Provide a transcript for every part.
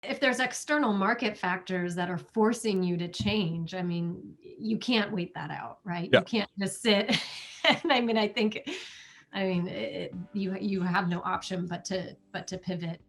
if there's external market factors that are forcing you to change, I mean, you can't wait that out, right? Yeah. You can't just sit. And I mean, you have no option but to pivot.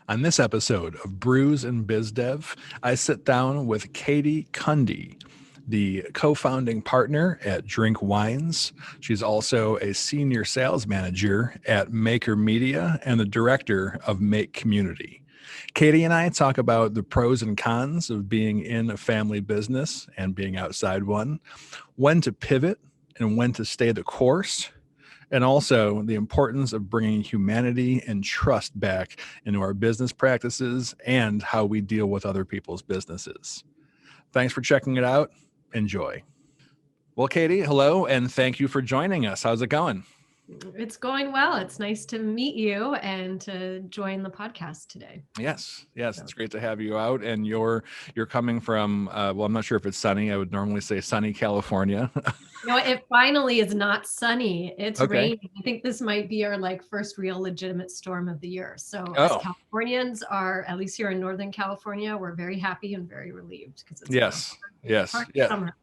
On this episode of Brews BizDev, I sit down with Katie Kunde, the co-founding partner at Drink Wines. She's also a senior sales manager at Maker Media and the director of Make Community. Katie and I talk about the pros and cons of being in a family business and being outside one, when to pivot and when to stay the course, and also the importance of bringing humanity and trust back into our business practices and how we deal with other people's businesses. Thanks for checking it out. Enjoy. Well, Katie, hello, and thank you for joining us. How's it going? It's going well. It's nice to meet you and to join the podcast today. Yes, it's great to have you out. And you're coming from, well, I'm not sure if it's sunny. I would normally say sunny California. No, it finally is not sunny. It's Okay. raining. I think this might be our first real legitimate storm of the year. So as Californians are, at least here in Northern California, we're very happy and very relieved because it's summer.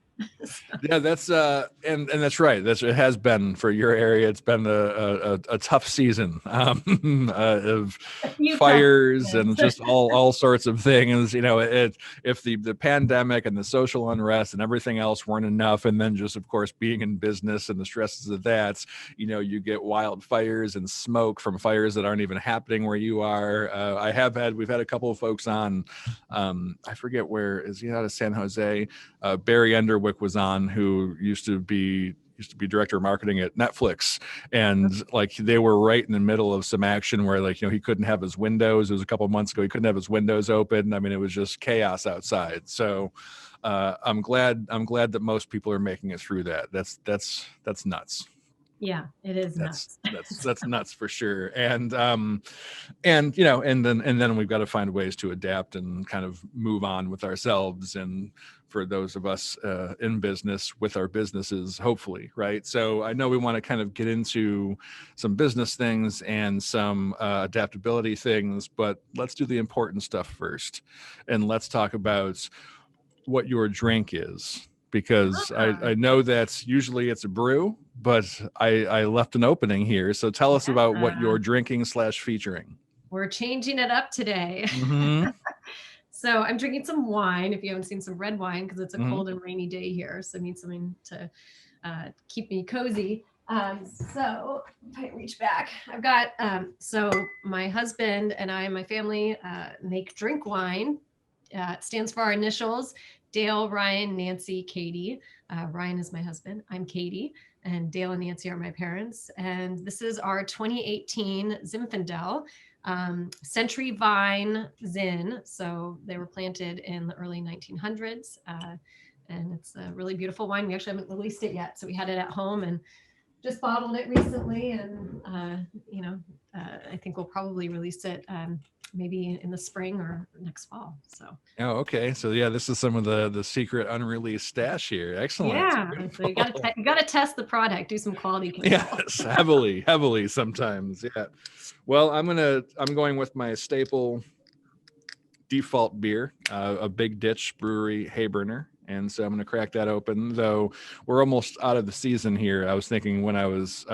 Yeah, that's and that's right. It has been for your area. It's been a tough season of fires and just all sorts of things. If the pandemic and the social unrest and everything else weren't enough, and then just of course being in business and the stresses of that, you get wildfires and smoke from fires that aren't even happening where you are. We've had a couple of folks on. I forget where is he out of San Jose. Barry Underwood was on, who used to be director of marketing at Netflix, and they were right in the middle of some action where he couldn't have his windows. It was a couple of months ago. He couldn't have his windows open. I mean, it was just chaos outside. So I'm glad that most people are making it through that. That's nuts. Yeah, it is nuts. That's nuts for sure. And then we've got to find ways to adapt and kind of move on with ourselves, and for those of us in business with our businesses, hopefully, right? So I know we want to kind of get into some business things and some adaptability things, but let's do the important stuff first. And let's talk about what your drink is, because I know that usually it's a brew, but I left an opening here. So tell us about what you're drinking / featuring. We're changing it up today. Mm-hmm. So I'm drinking some wine, if you haven't seen some red wine, because it's a cold and rainy day here. So I need something to keep me cozy. So if I reach back, I've got, so my husband and I and my family make Drink Wine. It stands for our initials: Dale, Ryan, Nancy, Katie. Ryan is my husband. I'm Katie. And Dale and Nancy are my parents. And this is our 2018 Zinfandel. Century Vine Zin. So they were planted in the early 1900s. And it's a really beautiful wine. We actually haven't released it yet. So we had it at home and just bottled it recently. And, I think we'll probably release it maybe in the spring or next fall. So. Oh, okay. So yeah, this is some of the secret unreleased stash here. Excellent. Yeah. So you got to test the product, do some quality control. Yes, heavily sometimes. Yeah. Well, I'm going with my staple default beer, a Big Ditch Brewery Hayburner. And so I'm going to crack that open, though we're almost out of the season here. I was thinking when I was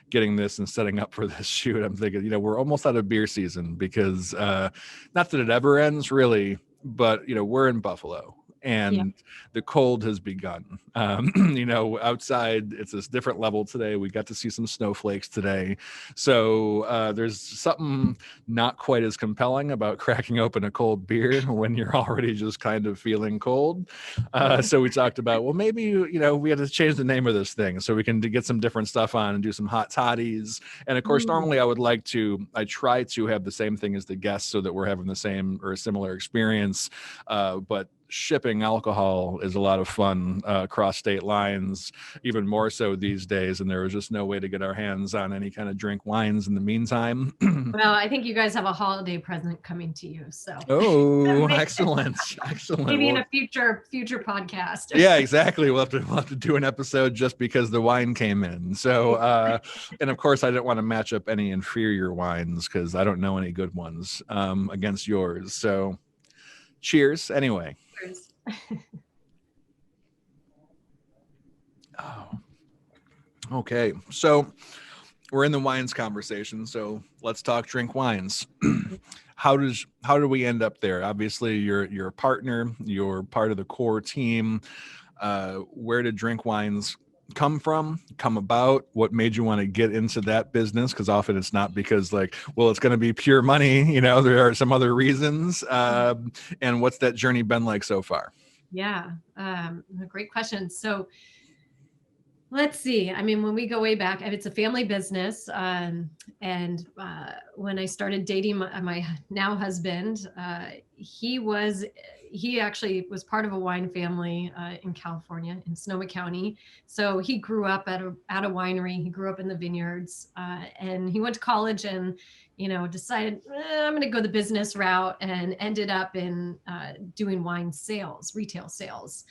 getting this and setting up for this shoot, I'm thinking, we're almost out of beer season because not that it ever ends really, but, we're in Buffalo. And the cold has begun. Outside it's this different level today. We got to see some snowflakes today. So there's something not quite as compelling about cracking open a cold beer when you're already just kind of feeling cold. So we talked about, well, maybe, we had to change the name of this thing so we can get some different stuff on and do some hot toddies. And of course, normally I try to have the same thing as the guests so that we're having the same or a similar experience. But shipping alcohol is a lot of fun across state lines, even more so these days. And there was just no way to get our hands on any kind of drink wines in the meantime. Well, I think you guys have a holiday present coming to you. So excellent. Maybe in a future podcast. Yeah, exactly. We'll have to do an episode just because the wine came in. So and of course I didn't want to match up any inferior wines because I don't know any good ones against yours. So cheers anyway. Cheers. Oh. Okay. So we're in the wines conversation. So let's talk drink wines. How do we end up there? Obviously you're a partner, you're part of the core team. Where did drink wines come about? What made you want to get into that business? Because often it's not because like, well, it's going to be pure money. There are some other reasons. And what's that journey been like so far? Yeah, great question. So let's see. I mean, when we go way back, it's a family business. And when I started dating my now husband, he actually was part of a wine family in California, in Sonoma County. So he grew up at a winery. He grew up in the vineyards, and he went to college and, decided I'm going to go the business route, and ended up in doing wine sales, retail sales.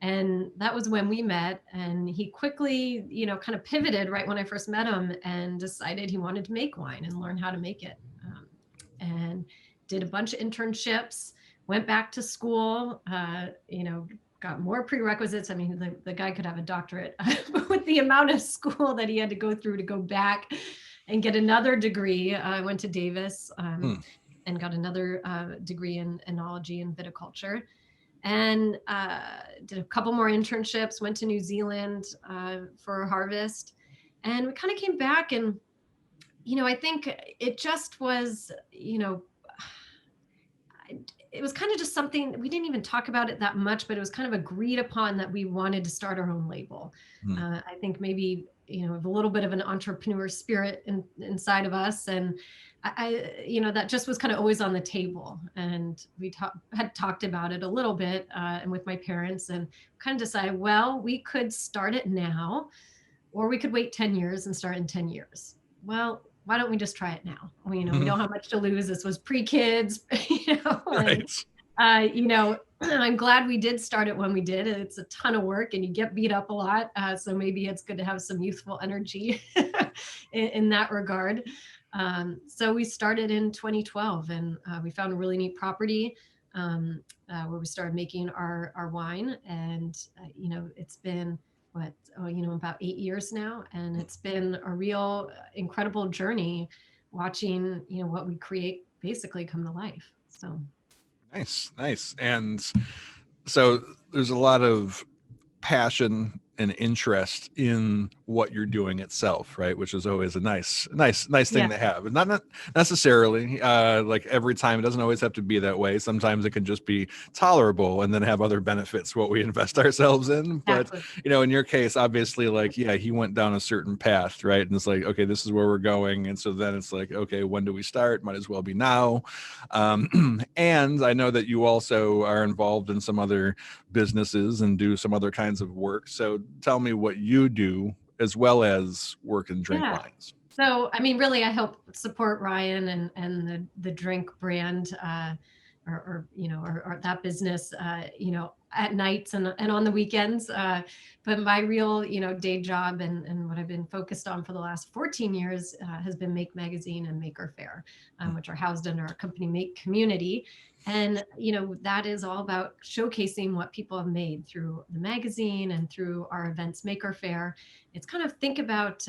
And that was when we met, and he quickly, kind of pivoted right when I first met him and decided he wanted to make wine and learn how to make it. And did a bunch of internships, went back to school, got more prerequisites. I mean, the guy could have a doctorate with the amount of school that he had to go through to go back and get another degree. I went to Davis and got another degree in enology and viticulture. And did a couple more internships, went to New Zealand for a harvest. And we kind of came back, and, I think it just was, it was kind of just something, we didn't even talk about it that much, but it was kind of agreed upon that we wanted to start our own label. I think maybe, a little bit of an entrepreneur spirit inside of us. And I that just was kind of always on the table. And we had talked about it a little bit and with my parents, and kind of decided, well, we could start it now, or we could wait 10 years and start in 10 years. Well, why don't we just try it now? We don't have much to lose. This was pre-kids, Right. And, I'm glad we did start it when we did. It's a ton of work, and you get beat up a lot. So maybe it's good to have some youthful energy in that regard. So we started in 2012, and we found a really neat property where we started making our wine. And, it's been about 8 years now. And it's been a real incredible journey watching, what we create basically come to life. So. Nice. And so there's a lot of passion and interest in what you're doing itself, right? Which is always a nice thing to have. And not necessarily like every time. It doesn't always have to be that way. Sometimes it can just be tolerable and then have other benefits what we invest ourselves in. But in your case, obviously, like, yeah, he went down a certain path, right? And it's like, okay, this is where we're going. And so then it's like, okay, when do we start? Might as well be now. And I know that you also are involved in some other businesses and do some other kinds of work. So tell me what you do as well as work in drink wines. So, I mean, really, I help support Ryan and the drink brand or that business, at nights and on the weekends. But my real, day job and what I've been focused on for the last 14 years has been Make Magazine and Maker Faire, which are housed under our company Make Community. And, that is all about showcasing what people have made through the magazine and through our events, Maker Faire. It's kind of think about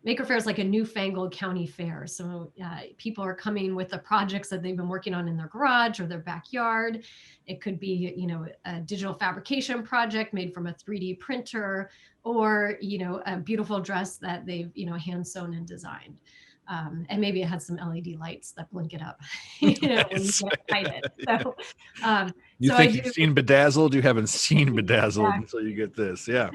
Maker Faire is like a newfangled county fair. So people are coming with the projects that they've been working on in their garage or their backyard. It could be, a digital fabrication project made from a 3D printer, or, a beautiful dress that they've, hand sewn and designed. And maybe it has some LED lights that blink it up, when you get excited. So, you think you've seen Bedazzled? You haven't seen Bedazzled until you get this. Yeah.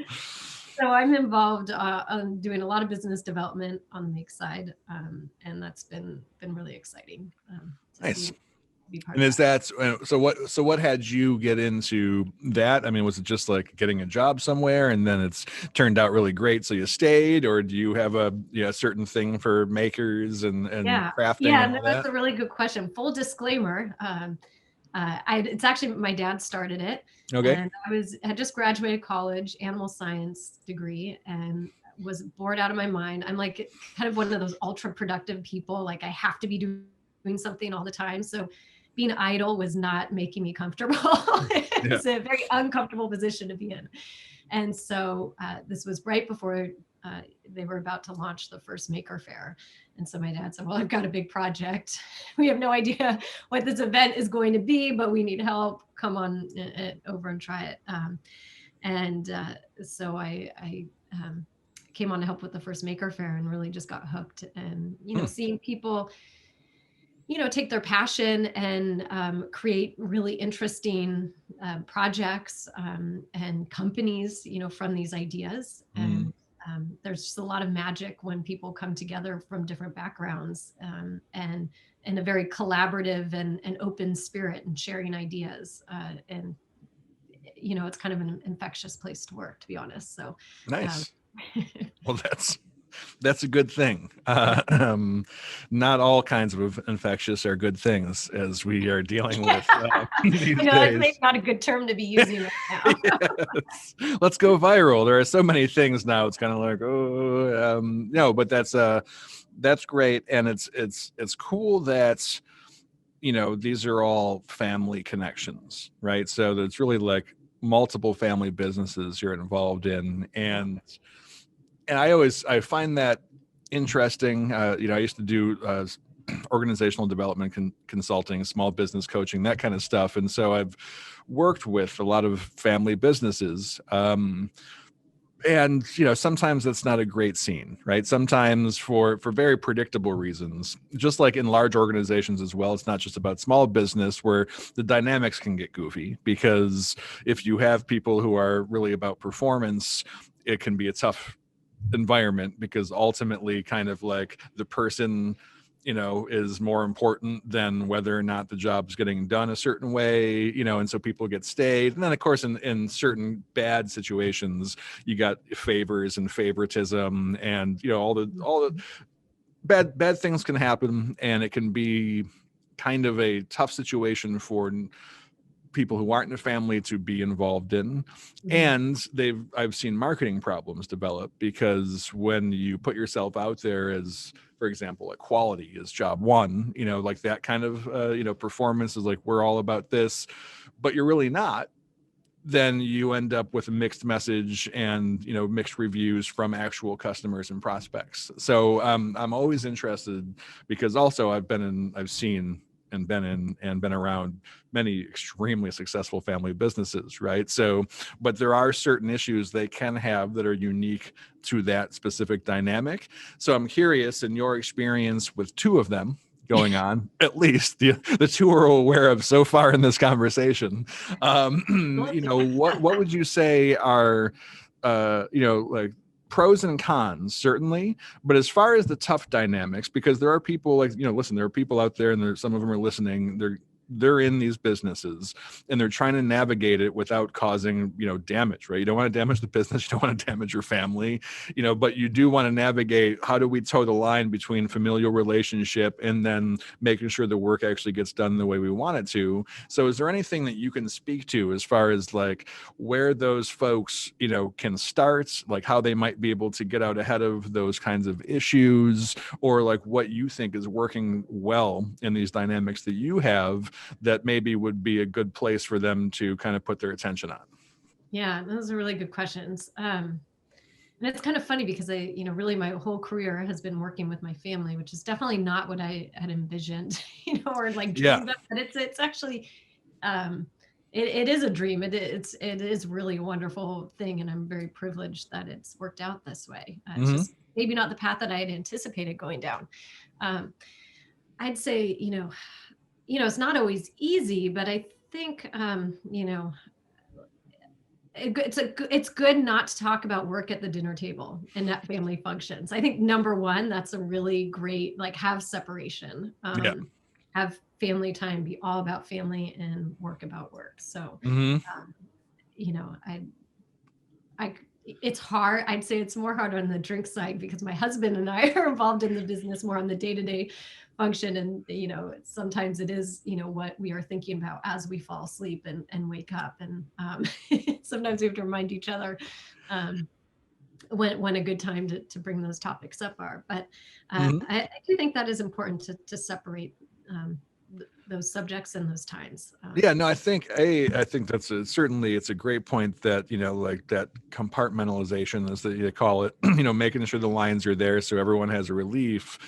So I'm involved on doing a lot of business development on the Make side, and that's been really exciting. Nice. be part And of is that so? What had you get into that? I mean, was it just like getting a job somewhere and then it's turned out really great, so you stayed, or do you have a certain thing for makers and crafting and No, all that's that? a really good question. Full disclaimer, it's actually my dad started it, Okay. and had just graduated college, animal science degree, and was bored out of my mind. I'm like kind of one of those ultra productive people. Like I have to be doing something all the time. So being idle was not making me comfortable. It's a very uncomfortable position to be in. And so this was right before they were about to launch the first maker fair. And so my dad said, well, I've got a big project. We have no idea what this event is going to be, but we need help. Come on over and try it. So I came on to help with the first maker fair and really just got hooked. And, seeing people, take their passion and create really interesting projects and companies, from these ideas. And there's just a lot of magic when people come together from different backgrounds and in a very collaborative and open spirit and sharing ideas. And it's kind of an infectious place to work, to be honest. So Nice. Well, that's a good thing. Not all kinds of infectious are good things, as we are dealing with these days. It's not a good term to be using right now. Yes. Let's go viral. There are so many things now. It's kind of like, no, but that's great, and it's cool that these are all family connections, right? So it's really like multiple family businesses you're involved in, and I find that interesting. I used to do organizational development consulting, small business coaching, that kind of stuff, and so I've worked with a lot of family businesses. And sometimes that's not a great scene, right? Sometimes for very predictable reasons, just like in large organizations as well. It's not just about small business, where the dynamics can get goofy, because if you have people who are really about performance, it can be a tough environment, because ultimately kind of like the person is more important than whether or not the job's getting done a certain way, and so people get stayed. And then of course in certain bad situations, you got favors and favoritism, and all the bad things can happen, and it can be kind of a tough situation for people who aren't in a family to be involved in. And I've seen marketing problems develop, because when you put yourself out there as, for example, like quality is job one, like that kind of performance is like, we're all about this, but you're really not, then you end up with a mixed message and mixed reviews from actual customers and prospects. So I'm always interested, because also I've seen and been around many extremely successful family businesses, right? So, but there are certain issues they can have that are unique to that specific dynamic. So I'm curious, in your experience with two of them going on, at least the two are aware of so far in this conversation, what would you say are like pros and cons, certainly, but as far as the tough dynamics, because there are people like, listen, there are people out there, and some of them are listening, they're in these businesses, and they're trying to navigate it without causing damage, right? You don't want to damage the business, you don't want to damage your family, but you do want to navigate, how do we toe the line between familial relationship and then making sure the work actually gets done the way we want it to. So is there anything that you can speak to as far as like where those folks can start, like how they might be able to get out ahead of those kinds of issues, or like what you think is working well in these dynamics that you have that maybe would be a good place for them to kind of put their attention on? Yeah, those are really good questions. And it's kind of funny, because I, really my whole career has been working with my family, which is definitely not what I had envisioned, or like dreamed of, but it's actually, it is a dream. It is really a wonderful thing. And I'm very privileged that it's worked out this way. It's just maybe not the path that I had anticipated going down. I'd say, it's not always easy, but I think, it's good not to talk about work at the dinner table and at family functions. I think number one, that's a really great, like, have separation. have family time be all about family and work about work. So, Mm-hmm. you know, it's hard. I'd say it's more hard on the drink side because my husband and I are involved in the business more on the day-to-day function. And, you know, sometimes it is, you know, what we are thinking about as we fall asleep and wake up. And sometimes we have to remind each other when a good time to bring those topics up are. But I do think that is important to separate those subjects and those times. Yeah, no, I think that's certainly it's a great point that, you know, like that compartmentalization as they call it, you know, making sure the lines are there so everyone has a relief.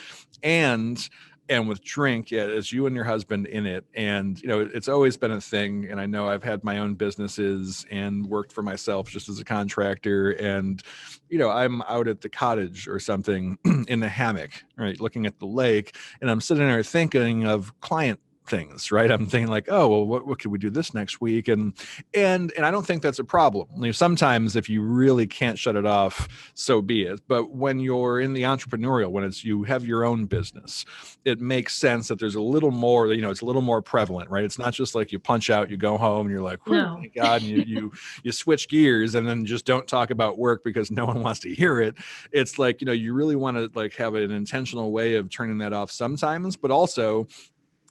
And with drink, yeah, as you and your husband in it, and you know, it's always been a thing. And I know I've had my own businesses and worked for myself just as a contractor. And you know, I'm out at the cottage or something in the hammock, right, looking at the lake, and I'm sitting there thinking of client things, right? I'm thinking like, oh, well, what could we do this next week? And I don't think that's a problem. I mean, sometimes if you really can't shut it off, so be it. But when you're in the entrepreneurial, when it's you have your own business, it makes sense that there's a little more, you know, it's a little more prevalent, right? It's not just like you punch out, you go home, and you're like, oh my God, and you switch gears and then just don't talk about work because no one wants to hear it. It's like, you know, you really want to like have an intentional way of turning that off sometimes, but also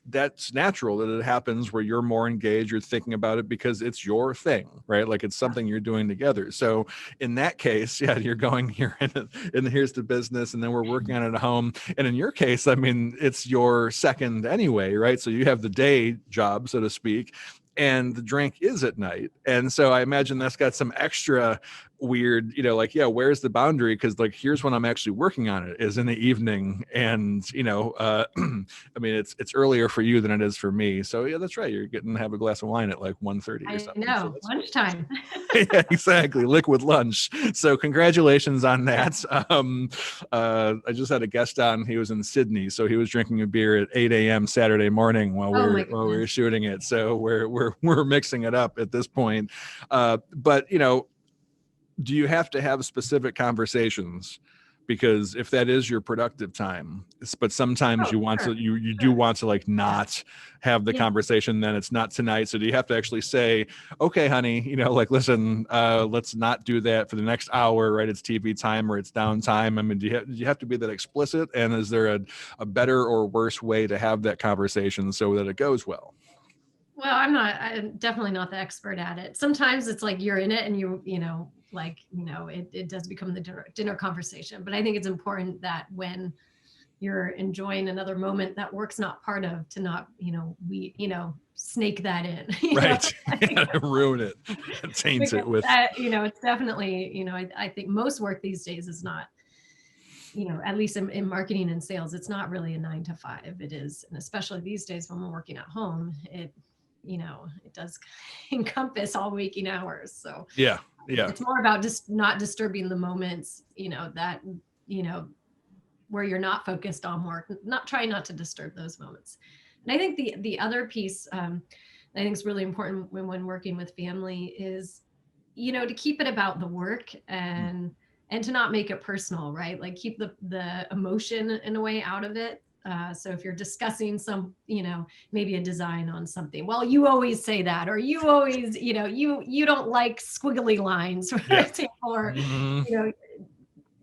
that's natural that it happens where you're more engaged, you're thinking about it because it's your thing, right? Like it's something you're doing together. So in that case, yeah, you're going here and here's the business, and then we're working on it at home. And in your case, I mean, it's your second anyway, right? So you have the day job, so to speak, and the drink is at night. And so I imagine that's got some extra weird, you know, like, yeah, where's the boundary? Because like, here's when I'm actually working on it is in the evening. And, you know, I mean, it's earlier for you than it is for me. So yeah, that's right. You're getting to have a glass of wine at like 1:30 or something. I know, so lunchtime. Yeah, exactly. Liquid lunch. So congratulations on that. I just had a guest on. He was in Sydney, so he was drinking a beer at 8 a.m. Saturday morning while we were shooting it. So we're mixing it up at this point. But you know, do you have to have specific conversations? Because if that is your productive time, but sometimes you want to, you do want to like not have the conversation, then it's not tonight. So do you have to actually say, okay, honey, you know, like, listen, let's not do that for the next hour, right? It's TV time or it's downtime. I mean, do you have to be that explicit? And is there a better or worse way to have that conversation so that it goes well? Well, I'm definitely not the expert at it. Sometimes it's like you're in it and you know, like, you know, it does become the dinner conversation. But I think it's important that when you're enjoying another moment that work's not part of, to not, you know, snake that in. Right. Ruin it. Taint it with. You know, it's definitely, you know, I think most work these days is not, you know, at least in marketing and sales, it's not really a 9 to 5. It is, and especially these days when we're working at home, you know, it does encompass all waking hours. So yeah, it's more about just not disturbing the moments, you know, that, you know, where you're not focused on work, trying not to disturb those moments. And I think the other piece I think is really important when working with family is, you know, to keep it about the work and to not make it personal, right? Like keep the emotion in a way out of it. So if you're discussing some, you know, maybe a design on something, well, you always say that, or you always, you know, you don't like squiggly lines, for example, or, you know,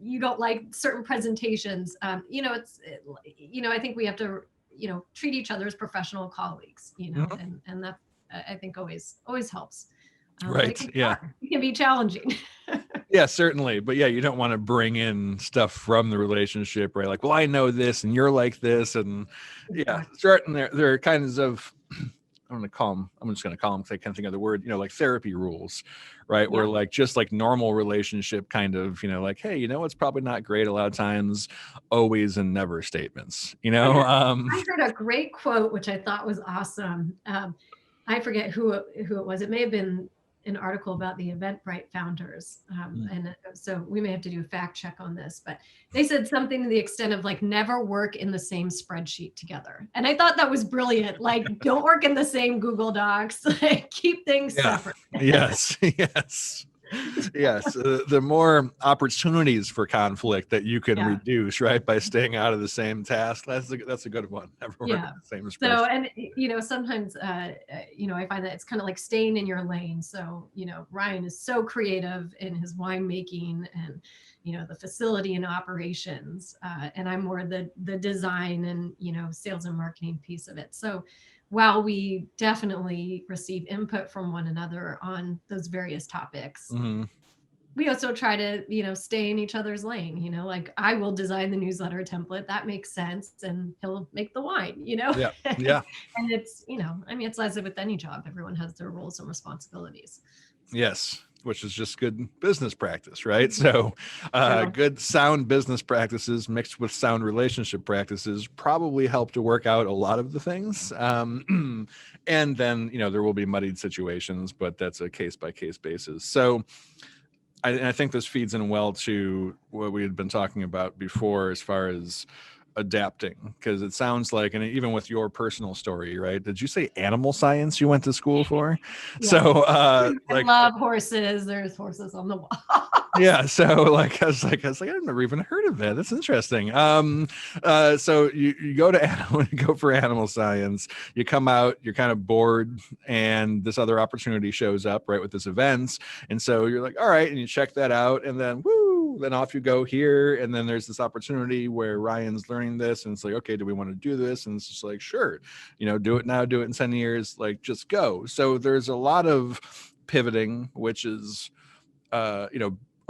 you don't like certain presentations. You know, you know, I think we have to, you know, treat each other as professional colleagues, you know, and that I think always helps. Right. It can be challenging. Yeah, certainly. But yeah, you don't want to bring in stuff from the relationship, right? Like, well, I know this and you're like this. And certain there are kinds of, I'm just going to call them because I can't think of the word, you know, like therapy rules, right? Where like, just like normal relationship kind of, you know, like, hey, you know, it's probably not great a lot of times, always and never statements, you know? I heard a great quote, which I thought was awesome. I forget who it was. It may have been an article about the Eventbrite founders. And so we may have to do a fact check on this, but they said something to the extent of like, never work in the same spreadsheet together. And I thought that was brilliant. Like, don't work in the same Google Docs, like keep things separate. Yes. Yes, the more opportunities for conflict that you can Yeah. reduce, right, by staying out of the same task. That's a good one. Never work Yeah. in the same So, spreadsheet. and sometimes, I find that it's kind of like staying in your lane. So, Ryan is so creative in his winemaking and, the facility and operations, and I'm more the design and, sales and marketing piece of it. So, while we definitely receive input from one another on those various topics, Mm-hmm. we also try to, stay in each other's lane, like I will design the newsletter template. That makes sense. And he'll make the wine, Yeah, yeah. and it's, it's as with any job, everyone has their roles and responsibilities. Yes, which is just good business practice, right? So, Yeah. good sound business practices mixed with sound relationship practices probably help to work out a lot of the things. And then, there will be muddied situations, but that's a case by case basis. So, I think this feeds in well to what we had been talking about before as far as adapting, because it sounds like, and even with your personal story, right? Did you say animal science you went to school for? Yeah. So, I like, love horses. There's horses on the wall. yeah. So, like, I've never even heard of that. That's interesting. So you go to animal, you go for animal science. You come out, you're kind of bored, and this other opportunity shows up, right, with this events, and so you're like, all right, and you check that out, and then woo, then off you go here, and then there's this opportunity where Ryan's learning this, and it's like, okay, do we want to do this? And it's just like, sure, do it now, do it in 10 years, like, just go. So there's a lot of pivoting, which is, a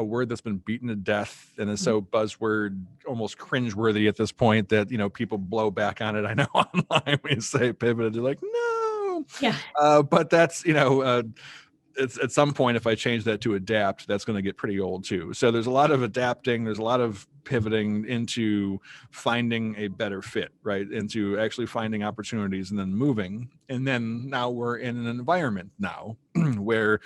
word that's been beaten to death and is so buzzword, almost cringeworthy at this point that, people blow back on it. I know online when you say pivoted, they're like, no. Yeah. But that's, it's at some point, if I change that to adapt, that's going to get pretty old too. So there's a lot of adapting, there's a lot of pivoting into finding a better fit, right? Into actually finding opportunities and then moving. And then now we're in an environment now where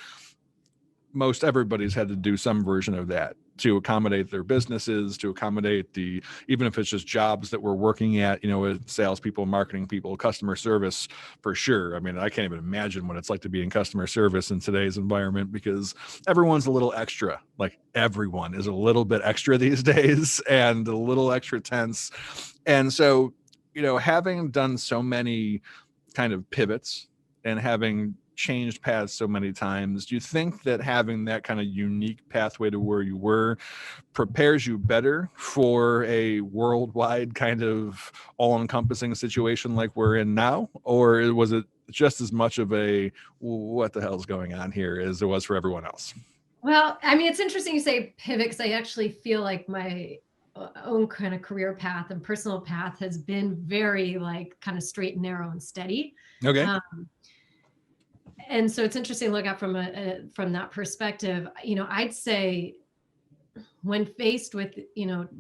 most everybody's had to do some version of that to accommodate their businesses, to accommodate even if it's just jobs that we're working at, with salespeople, marketing people, customer service, for sure. I mean, I can't even imagine what it's like to be in customer service in today's environment, because everyone's a little extra. Like, everyone is a little bit extra these days and a little extra tense. And so, having done so many kind of pivots and having changed paths so many times, do you think that having that kind of unique pathway to where you were prepares you better for a worldwide kind of all-encompassing situation like we're in now? Or was it just as much of a what the hell's going on here as it was for everyone else? Well, I mean, it's interesting you say pivot, because I actually feel like my own kind of career path and personal path has been very like kind of straight and narrow and steady. Okay. And so it's interesting to look at from that perspective. I'd say when faced with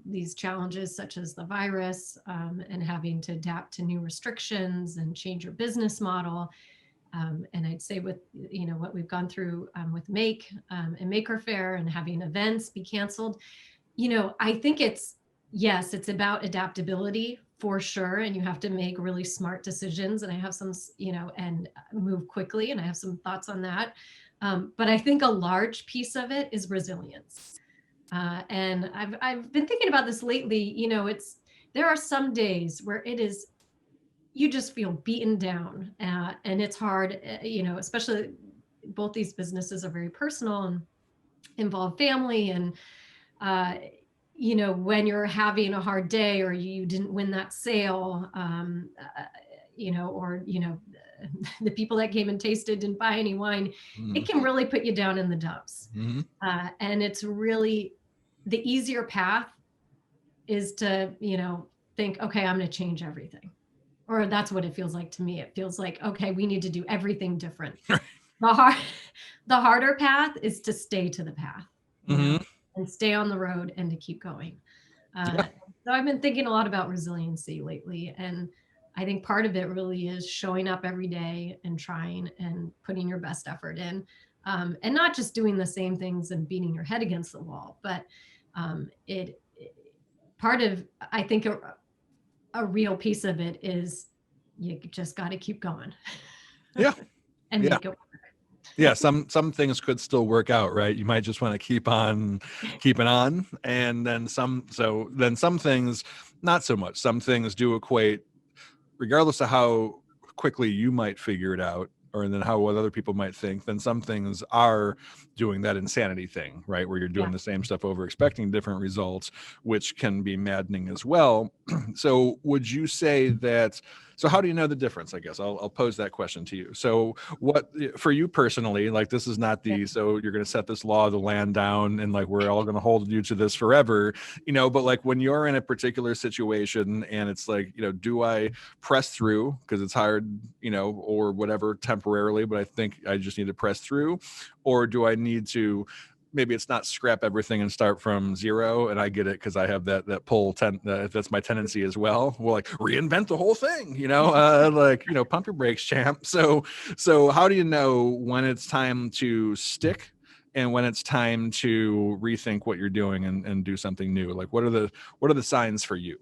these challenges such as the virus, and having to adapt to new restrictions and change your business model, and I'd say with what we've gone through with Make and Maker Faire and having events be canceled, I think it's about adaptability for sure, and you have to make really smart decisions. And I have some, and move quickly, and I have some thoughts on that. But I think a large piece of it is resilience. And I've been thinking about this lately. There are some days where you just feel beaten down, and it's hard. Especially both these businesses are very personal and involve family, and when you're having a hard day, or you didn't win that sale, or the people that came and tasted didn't buy any wine, it can really put you down in the dumps. And it's really the easier path is to think, okay, I'm going to change everything. Or that's what it feels like to me. It feels like, okay, we need to do everything different. The harder path is to stay to the path, and stay on the road, and to keep going. So I've been thinking a lot about resiliency lately. And I think part of it really is showing up every day and trying and putting your best effort in, and not just doing the same things and beating your head against the wall. But part of, I think, a real piece of it is you just got to keep going. Yeah. And make it work. Yeah, some things could still work out, right? You might just want to keep on keeping on, and then some things not so much. Some things do equate, regardless of how quickly you might figure it out, or then what other people might think. Then some things are doing that insanity thing, right, where you're doing the same stuff over, expecting different results, which can be maddening as well. So would you say that, so how do you know the difference? I guess I'll pose that question to you. So what, for you personally, like, this is not so you're going to set this law of the land down and like we're all going to hold you to this forever, but like when you're in a particular situation and it's like, do I press through because it's hard, or whatever, temporarily, but I think I just need to press through? Or do I need to, maybe it's not scrap everything and start from zero, and I get it because I have that that's my tendency as well. We'll like reinvent the whole thing, pump your brakes, champ. So how do you know when it's time to stick and when it's time to rethink what you're doing and do something new? Like, what are the signs for you?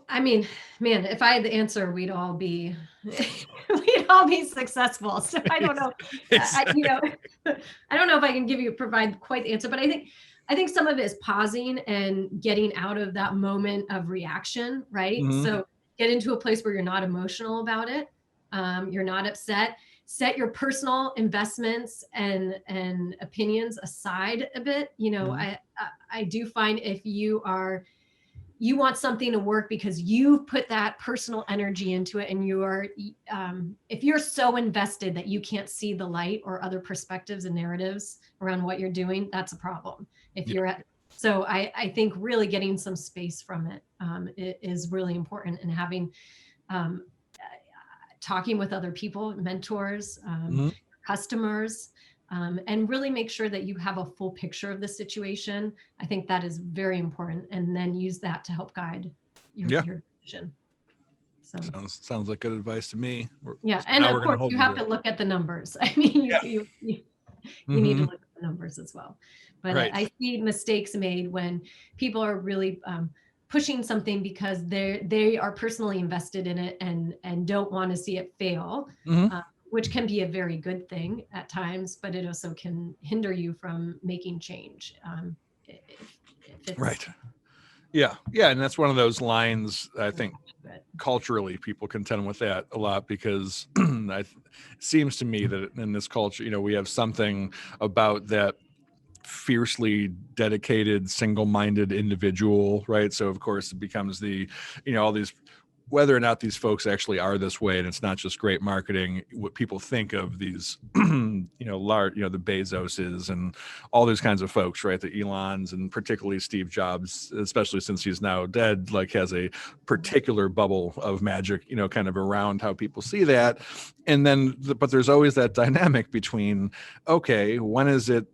I mean, man, if I had the answer, we'd all be successful. So I don't know. Exactly. I don't know if I can provide quite the answer, but I think some of it is pausing and getting out of that moment of reaction, right? Mm-hmm. So get into a place where you're not emotional about it. You're not upset. Set your personal investments and opinions aside a bit. Mm-hmm. I do find if you want something to work because you've put that personal energy into it, and if you're so invested that you can't see the light or other perspectives and narratives around what you're doing, that's a problem. So I think really getting some space from it is really important, and having talking with other people, mentors, mm-hmm. customers, and really make sure that you have a full picture of the situation. I think that is very important, and then use that to help guide your decision. So sounds like good advice to me. And of course you have to look at the numbers. I mean, you mm-hmm. need to look at the numbers as well. But right. I see mistakes made when people are really pushing something because they are personally invested in it and don't want to see it fail. Mm-hmm. Which can be a very good thing at times, but it also can hinder you from making change. If it's right. Yeah. And that's one of those lines, I think, culturally, people contend with that a lot, because it seems to me that in this culture, we have something about that fiercely dedicated, single-minded individual, right? So of course it becomes all these, whether or not these folks actually are this way, and it's not just great marketing, what people think of these, large, the Bezoses and all those kinds of folks, right? The Elons, and particularly Steve Jobs, especially since he's now dead, like has a particular bubble of magic, kind of around how people see that. And then, but there's always that dynamic between, okay, when is it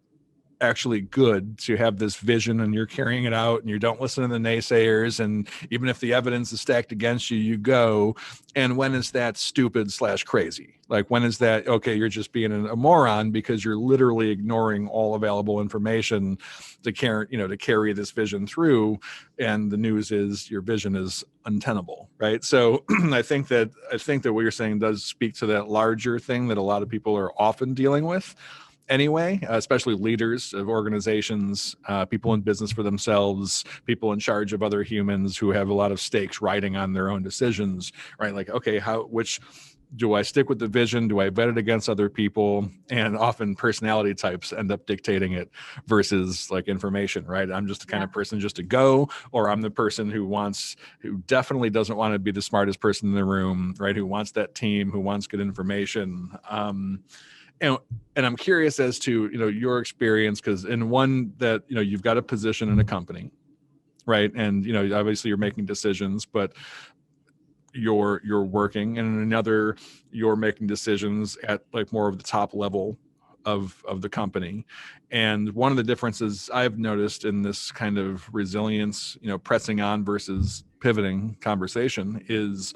actually good to have this vision and you're carrying it out and you don't listen to the naysayers, and even if the evidence is stacked against you, you go, and when is that stupid/crazy? Like, when is that, okay, you're just being a moron because you're literally ignoring all available information to carry this vision through, and the news is your vision is untenable, right? So I think that what you're saying does speak to that larger thing that a lot of people are often dealing with anyway, especially leaders of organizations, people in business for themselves, people in charge of other humans who have a lot of stakes riding on their own decisions, right? Like, okay, which do I stick with the vision? Do I vet it against other people? And often personality types end up dictating it versus like information, right? I'm just the kind of person just to go, or I'm the person who definitely doesn't want to be the smartest person in the room, right? Who wants that team, who wants good information. And I'm curious as to, your experience, because in one that, you've got a position in a company, right? And, obviously you're making decisions, but you're working, and in another, you're making decisions at like more of the top level of the company. And one of the differences I've noticed in this kind of resilience, pressing on versus pivoting conversation is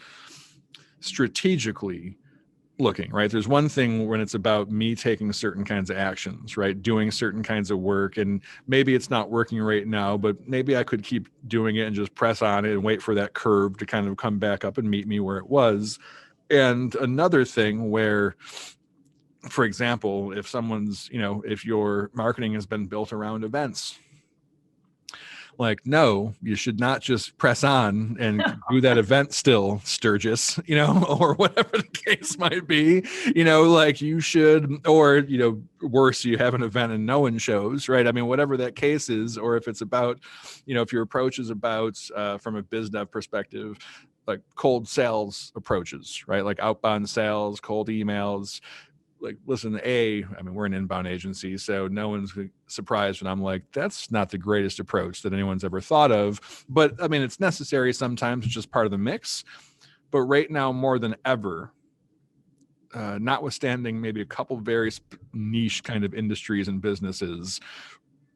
strategically looking, right? There's one thing when it's about me taking certain kinds of actions, right? Doing certain kinds of work, and maybe it's not working right now, but maybe I could keep doing it and just press on it and wait for that curve to kind of come back up and meet me where it was. And another thing where, for example, if someone's, if your marketing has been built around events, like, no, you should not just press on and do that event still, Sturgis, or whatever the case might be, like you should, or, worse, you have an event and no one shows, right? I mean, whatever that case is, or if it's about, if your approach is about, from a biz dev perspective, like cold sales approaches, right? Like outbound sales, cold emails. Like, listen, I mean, we're an inbound agency, so no one's surprised when I'm like, that's not the greatest approach that anyone's ever thought of. But I mean, it's necessary sometimes. It's just part of the mix. But right now, more than ever, notwithstanding maybe a couple very niche kind of industries and businesses,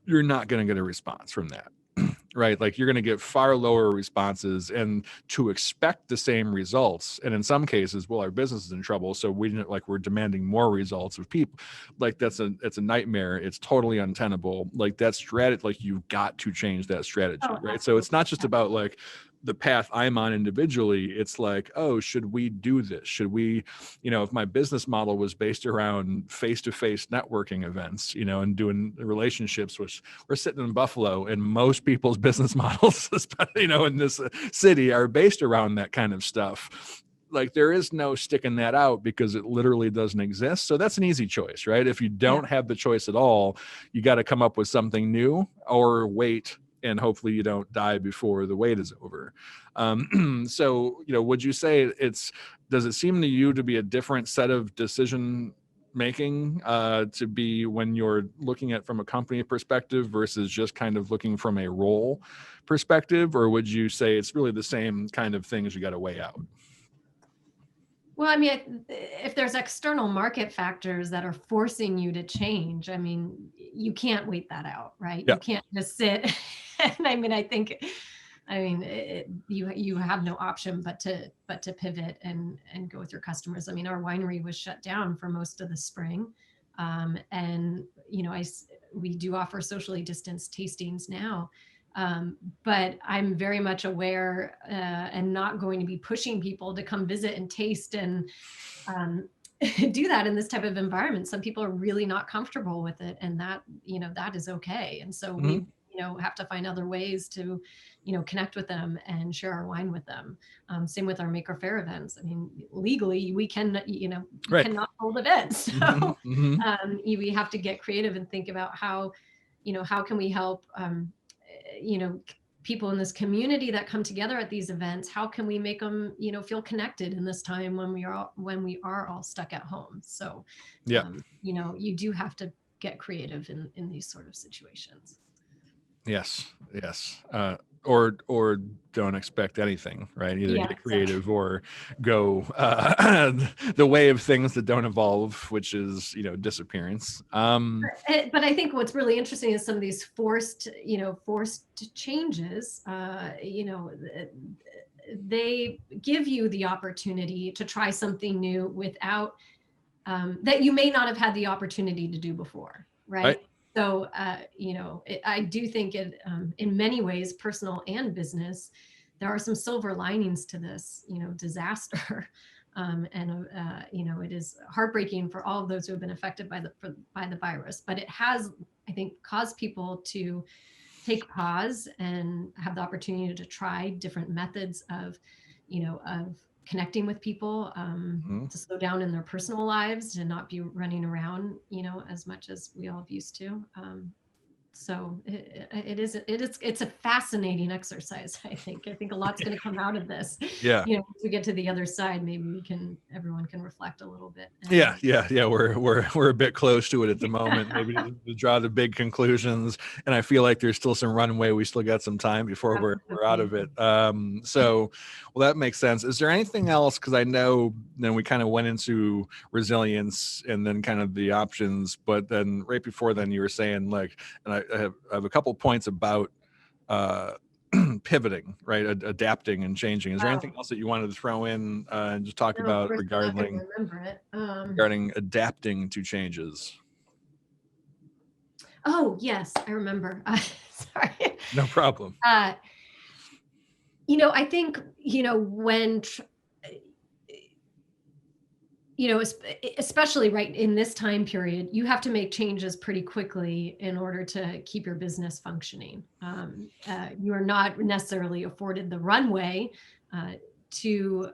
you're not going to get a response from that. Right? Like, you're going to get far lower responses, and to expect the same results. And in some cases, well, our business is in trouble, so we're demanding more results of people. Like, it's a nightmare. It's totally untenable. Like, that strategy, like, you've got to change that strategy, right? Absolutely. So it's not just about like the path I'm on individually. It's like, oh, should we do this? Should we, if my business model was based around face-to-face networking events, and doing relationships, which we're sitting in Buffalo, and most people's business models, in this city, are based around that kind of stuff. Like, there is no sticking that out because it literally doesn't exist. So that's an easy choice, right? If you don't have the choice at all, you got to come up with something new or wait, and hopefully you don't die before the wait is over. So, would you say does it seem to you to be a different set of decision making to be when you're looking at from a company perspective versus just kind of looking from a role perspective? Or would you say it's really the same kind of things you got to weigh out? Well, I mean, if there's external market factors that are forcing you to change, I mean, you can't wait that out, right? Yeah. You can't just sit. And I mean, you have no option but to pivot and go with your customers. I mean, our winery was shut down for most of the spring, and we do offer socially distanced tastings now. But I'm very much aware and not going to be pushing people to come visit and taste and do that in this type of environment. Some people are really not comfortable with it, and that is okay. And so we have to find other ways to connect with them and share our wine with them. Same with our Maker Faire events. I mean, legally we can right. cannot hold events, so we have to get creative and think about how can we help people in this community that come together at these events. How can we make them feel connected in this time when we are all stuck at home? So you do have to get creative in these sort of situations. Yes or don't expect anything, right? Either get creative or go the way of things that don't evolve, which is disappearance. But I think what's really interesting is some of these forced changes. They give you the opportunity to try something new without that you may not have had the opportunity to do before, right? So, I do think in many ways, personal and business, there are some silver linings to this, disaster. It is heartbreaking for all of those who have been affected by the virus, but it has, I think, caused people to take pause and have the opportunity to try different methods of connecting with people, to slow down in their personal lives, to not be running around, as much as we all used to. So it's a fascinating exercise. I think a lot's going to come out of this. Yeah. As we get to the other side, maybe everyone can reflect a little bit. Yeah. We're a bit close to it at the moment. Maybe to draw the big conclusions. And I feel like there's still some runway. We still got some time before we're out of it. So, well, that makes sense. Is there anything else? Because I know then we kind of went into resilience and then kind of the options, but then right before then you were saying and I have a couple points about pivoting, right? Adapting and changing. Is there anything else that you wanted to throw in and just talk about regarding adapting to changes? Oh, yes, I remember. Sorry. No problem. I think, when especially right in this time period, you have to make changes pretty quickly in order to keep your business functioning. You are not necessarily afforded the runway to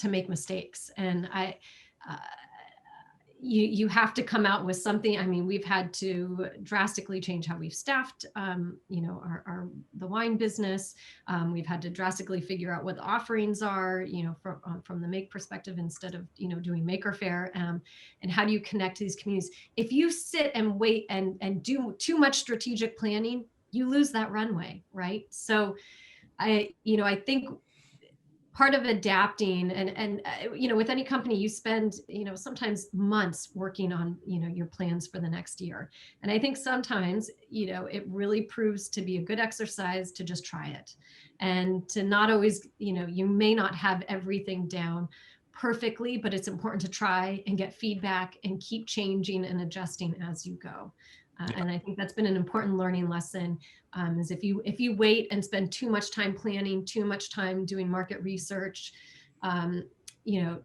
make mistakes, and you have to come out with something. I mean, we've had to drastically change how we've staffed, the wine business. We've had to drastically figure out what the offerings are, from the make perspective, instead of, doing Maker Faire. And how do you connect to these communities? If you sit and wait and do too much strategic planning, you lose that runway, right? So I think part of adapting and with any company, you spend, sometimes months working on, your plans for the next year. And I think sometimes, it really proves to be a good exercise to just try it, and to not always, you may not have everything down perfectly, but it's important to try and get feedback and keep changing and adjusting as you go. And I think that's been an important learning lesson, is if you wait and spend too much time planning, too much time doing market research, you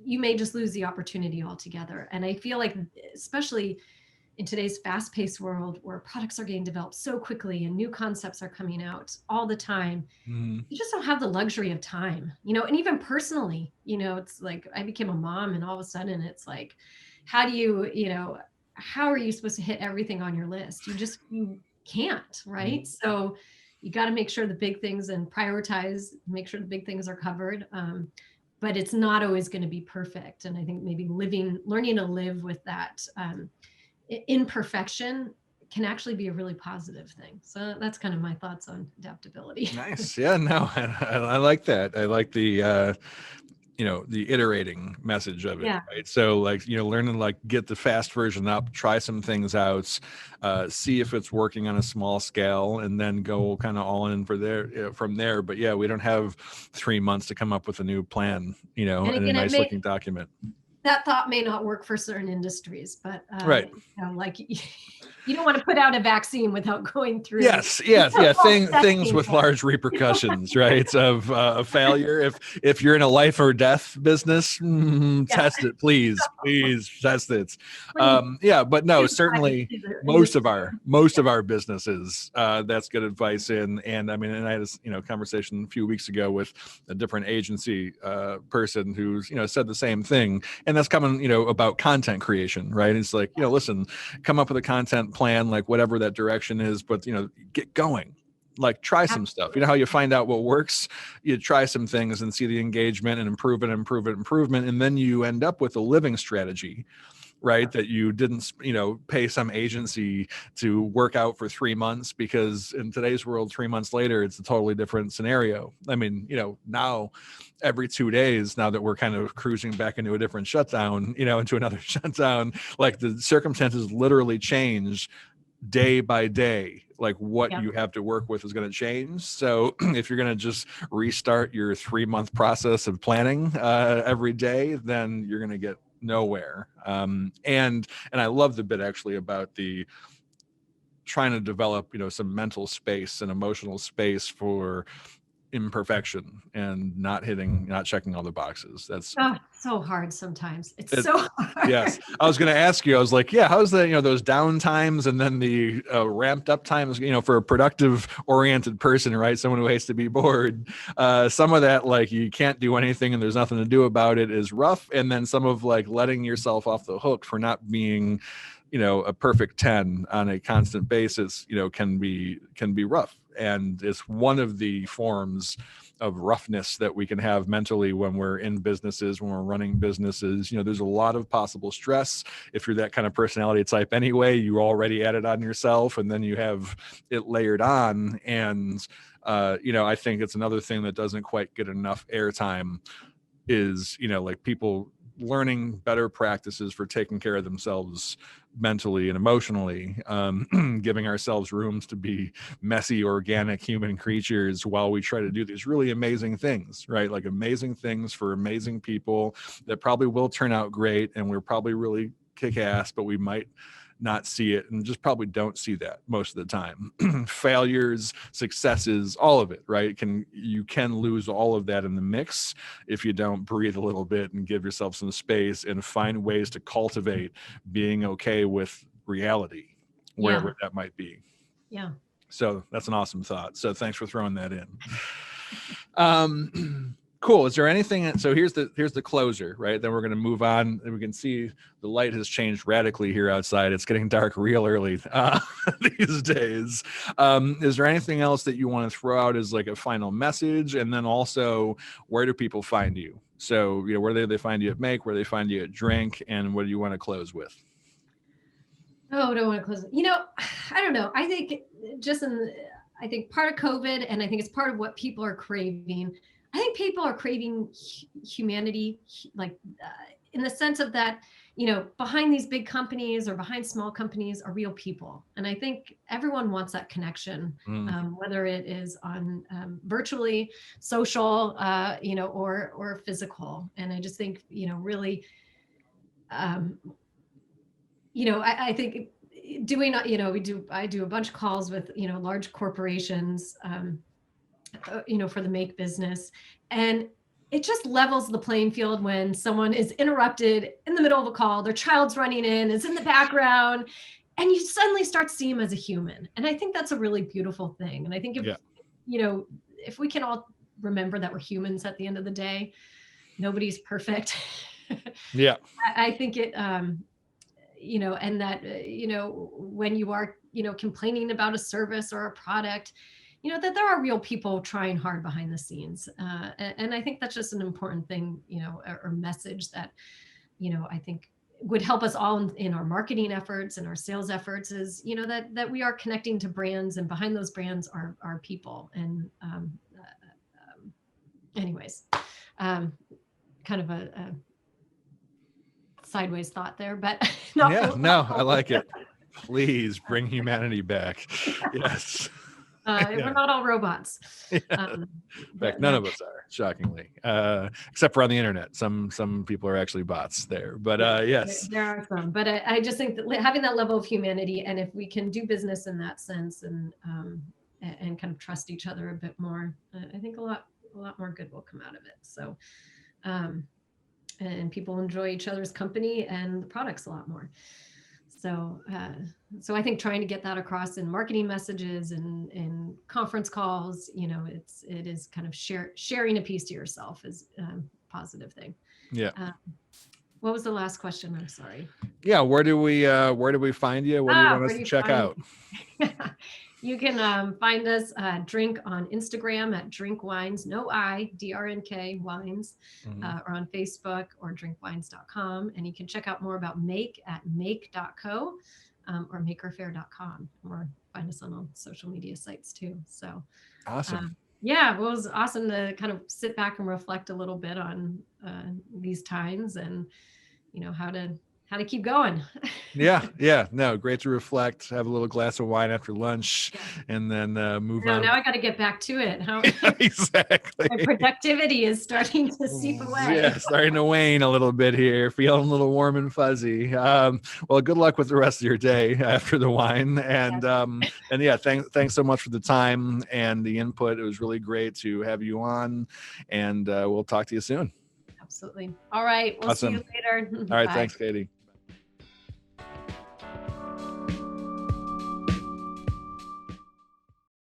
may just lose the opportunity altogether. And I feel like, especially in today's fast-paced world where products are getting developed so quickly and new concepts are coming out all the time, you just don't have the luxury of time, and even personally, it's like I became a mom, and all of a sudden it's like, how do you, how are you supposed to hit everything on your list? You can't, right? So you got to make sure the big things and prioritize, make sure the big things are covered. But it's not always going to be perfect. And I think maybe learning to live with that imperfection can actually be a really positive thing. So that's kind of my thoughts on adaptability. Nice. Yeah, no, I like that. I like the the iterating message of it, right? So like, learning to like get the fast version up, try some things out, see if it's working on a small scale, and then go kind of all in from there. But yeah, we don't have 3 months to come up with a new plan, and a nice looking document. That thought may not work for certain industries, but right. Like you don't want to put out a vaccine without going through. Yes. Things with large repercussions, right? Of a failure. If you're in a life or death business, test it, please test it. But no, certainly most of our businesses, that's good advice. And I mean, and I had a conversation a few weeks ago with a different agency person who's said the same thing, and that's coming about content creation, right? It's like listen, come up with a content plan, like whatever that direction is, but get going, like try some stuff. How you find out what works, you try some things and see the engagement and improvement, and then you end up with a living strategy, right? That you didn't pay some agency to work out for 3 months, because in today's world, 3 months later, it's a totally different scenario. I mean, now every 2 days, now that we're kind of cruising back into a different shutdown, into another shutdown, like the circumstances literally change day by day. Like what you have to work with is going to change. So if you're going to just restart your 3-month process of planning every day, then you're going to get nowhere. And I love the bit actually about the trying to develop some mental space and emotional space for imperfection and not checking all the boxes. That's so hard sometimes. It's so hard. Yes, I was going to ask you, I was like, how's the those down times and then the ramped up times, for a productive oriented person, right? Someone who hates to be bored. Some of that, like you can't do anything and there's nothing to do about it, is rough. And then some of like letting yourself off the hook for not being a perfect 10 on a constant basis, can be rough. And it's one of the forms of roughness that we can have mentally when we're in businesses, when we're running businesses. There's a lot of possible stress. If you're that kind of personality type anyway, you already add it on yourself, and then you have it layered on. And I think it's another thing that doesn't quite get enough airtime is like people learning better practices for taking care of themselves mentally and emotionally, giving ourselves rooms to be messy, organic human creatures while we try to do these really amazing things, right? Like amazing things for amazing people that probably will turn out great, and we're probably really kick ass, but we might not see it, and just probably don't see that most of the time. Failures, successes, all of it, right? You can lose all of that in the mix if you don't breathe a little bit and give yourself some space and find ways to cultivate being okay with reality, wherever that might be. Yeah. So that's an awesome thought. So thanks for throwing that in. Cool. Is there anything? So here's the closer, right? Then we're going to move on, and we can see the light has changed radically here outside. It's getting dark real early these days. Is there anything else that you want to throw out as like a final message? And then also, where do people find you? So, where do they find you at Make, where they find you at Drink, and what do you want to close with? Oh, don't want to close. I don't know. I think I think part of COVID, and I think it's part of what people are craving. I think people are craving humanity, like in the sense of that, behind these big companies or behind small companies are real people. And I think everyone wants that connection, whether it is on virtually, social, or physical. And I just think, really, I think I do a bunch of calls with, large corporations, for the Make business. And it just levels the playing field when someone is interrupted in the middle of a call, their child's running in, it's in the background, and you suddenly start to see them as a human. And I think that's a really beautiful thing. And I think if we can all remember that we're humans at the end of the day, nobody's perfect. Yeah. I think it, and that, when you are, complaining about a service or a product, that there are real people trying hard behind the scenes. And I think that's just an important thing, or message that, I think would help us all in our marketing efforts and our sales efforts is, that we are connecting to brands, and behind those brands are people. And anyways, kind of a sideways thought there, but I like it. Please bring humanity back. Yes. We're not all robots. In fact, none of us are, shockingly, except for on the internet. Some people are actually bots there, but yes, there are some. But I just think that having that level of humanity, and if we can do business in that sense, and kind of trust each other a bit more, I think a lot more good will come out of it. So, and people enjoy each other's company and the products a lot more. So, so I think trying to get that across in marketing messages and conference calls, it is kind of sharing a piece to yourself is a positive thing. Yeah. What was the last question? I'm sorry. Yeah. Where do we find you? What do you want us to check out? You can find us Drink on Instagram at Drink Wines, no I, DRNK Wines, or on Facebook or drinkwines.com. And you can check out more about Make at make.co or makerfair.com, or find us on all social media sites too. So awesome. It was awesome to kind of sit back and reflect a little bit on these times and, how to keep going. Yeah. No, great to reflect, have a little glass of wine after lunch, and then move on. Now I got to get back to it. Exactly. My productivity is starting to seep away. Yeah, starting to wane a little bit here, feeling a little warm and fuzzy. Well, good luck with the rest of your day after the wine. And thanks so much for the time and the input. It was really great to have you on, and we'll talk to you soon. Absolutely. All right. We'll see you later. All right. Bye. Thanks, Katie.